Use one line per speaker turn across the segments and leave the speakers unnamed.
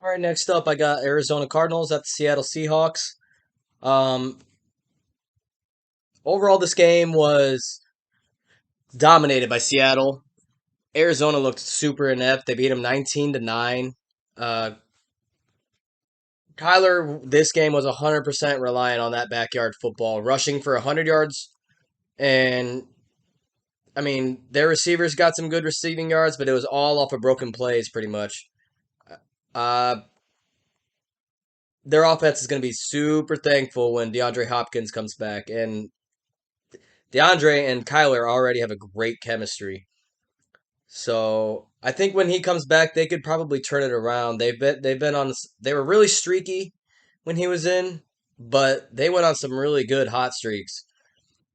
All right, next up, I got Arizona Cardinals at the Seattle Seahawks. Um, Overall, this game was dominated by Seattle. Arizona looked super inept. They beat them 19-9. Uh, Kyler, this game was 100% reliant on that backyard football, rushing for 100 yards. And, I mean, their receivers got some good receiving yards, but it was all off of broken plays pretty much. Uh, their offense is going to be super thankful when DeAndre Hopkins comes back. And DeAndre and Kyler already have a great chemistry. So I think when he comes back, they could probably turn it around. They've been on they were really streaky when he was in, but they went on some really good hot streaks,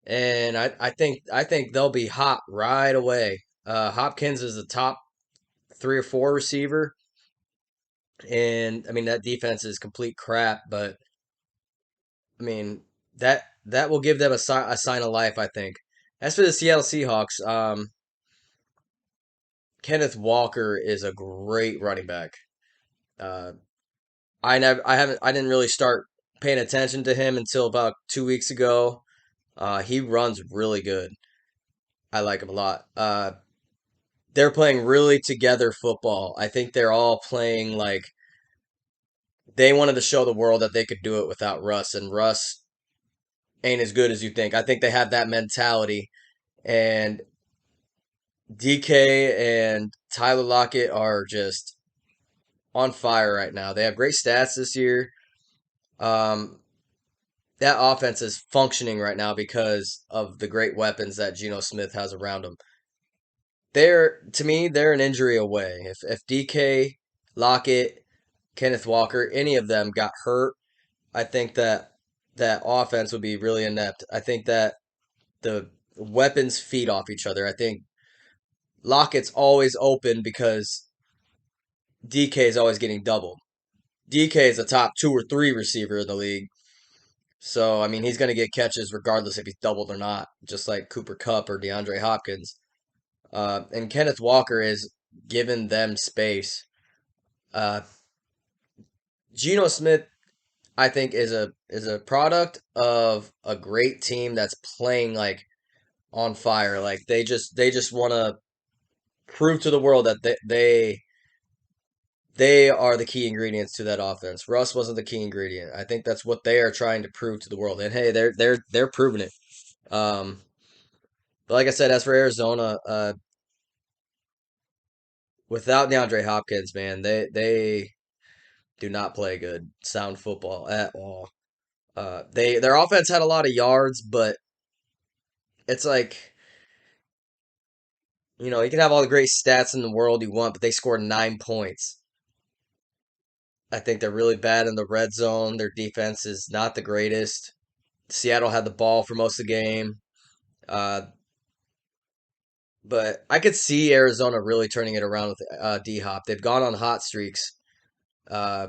and I think they'll be hot right away. Hopkins is the top 3 or 4 receiver, and I mean that defense is complete crap, but I mean that will give them a sign of life. I think. As for the Seattle Seahawks, Kenneth Walker is a great running back. Uh, I didn't really start paying attention to him until about 2 weeks ago. He runs really good. I like him a lot. They're playing really together football. I think they're all playing like they wanted to show the world that they could do it without Russ, and Russ ain't as good as you think. I think they have that mentality, and DK and Tyler Lockett are just on fire right now. They have great stats this year. Um, that offense is functioning right now because of the great weapons that Geno Smith has around him. They're to me, they're an injury away. If DK, Lockett, Kenneth Walker, any of them got hurt, I think that offense would be really inept. I think that the weapons feed off each other. I think Lockett's always open because DK is always getting doubled. DK is a top 2 or 3 receiver in the league. So, I mean, he's going to get catches regardless if he's doubled or not, just like Cooper Kupp or DeAndre Hopkins. And Kenneth Walker is giving them space. Uh, Geno Smith, I think, is a product of a great team that's playing like on fire. Like they just want to prove to the world that they are the key ingredients to that offense. Russ wasn't the key ingredient. I think that's what they are trying to prove to the world. And hey, they're proving it. Um, but like I said, as for Arizona, without DeAndre Hopkins, man, they do not play good sound football at all. Their offense had a lot of yards, but it's like you can have all the great stats in the world you want, but they scored 9 points. I think they're really bad in the red zone. Their defense is not the greatest. Seattle had the ball for most of the game, uh, but I could see Arizona really turning it around with D Hop. They've gone on hot streaks uh,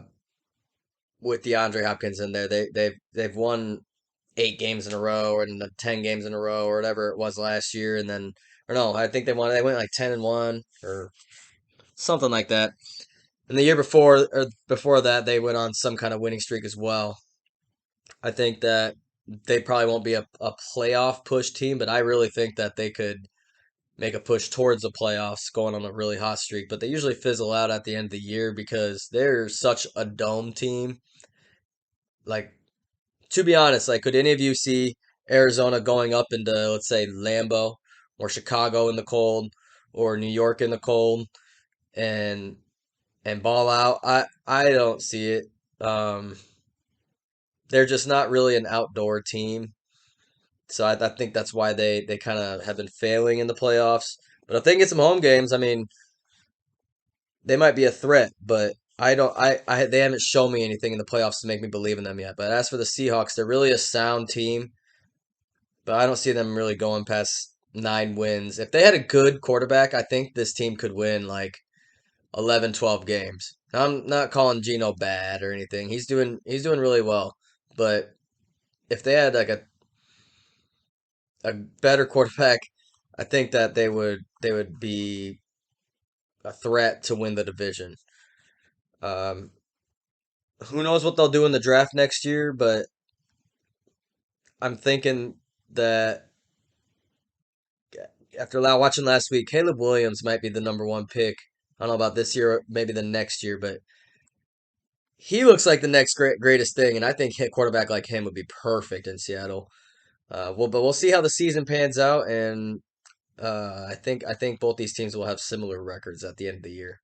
with DeAndre Hopkins in there. They've won 8 games in a row or 10 games in a row or whatever it was last year, and then or no, I think they went like 10-1 or something like that. And the year before or before that, they went on some kind of winning streak as well. I think that they probably won't be a playoff push team, but I really think that they could make a push towards the playoffs going on a really hot streak. But they usually fizzle out at the end of the year because they're such a dome team. Like, to be honest, like, could any of you see Arizona going up into, let's say, Lambeau or Chicago in the cold or New York in the cold and ball out? I don't see it. Um, they're just not really an outdoor team. So I think that's why they kind of have been failing in the playoffs. But if they can get some home games, I mean, they might be a threat. But I don't. they haven't shown me anything in the playoffs to make me believe in them yet. But as for the Seahawks, they're really a sound team. But I don't see them really going past 9 wins. If they had a good quarterback, I think this team could win like 11, 12 games. I'm not calling Geno bad or anything. He's doing really well. But if they had like a better quarterback, I think that they would be a threat to win the division. Um, Who knows what they'll do in the draft next year, but I'm thinking that after watching last week, Caleb Williams might be the number one pick. I don't know about this year, or maybe the next year, but he looks like the next greatest thing, and I think a quarterback like him would be perfect in Seattle. But we'll see how the season pans out, and I think both these teams will have similar records at the end of the year.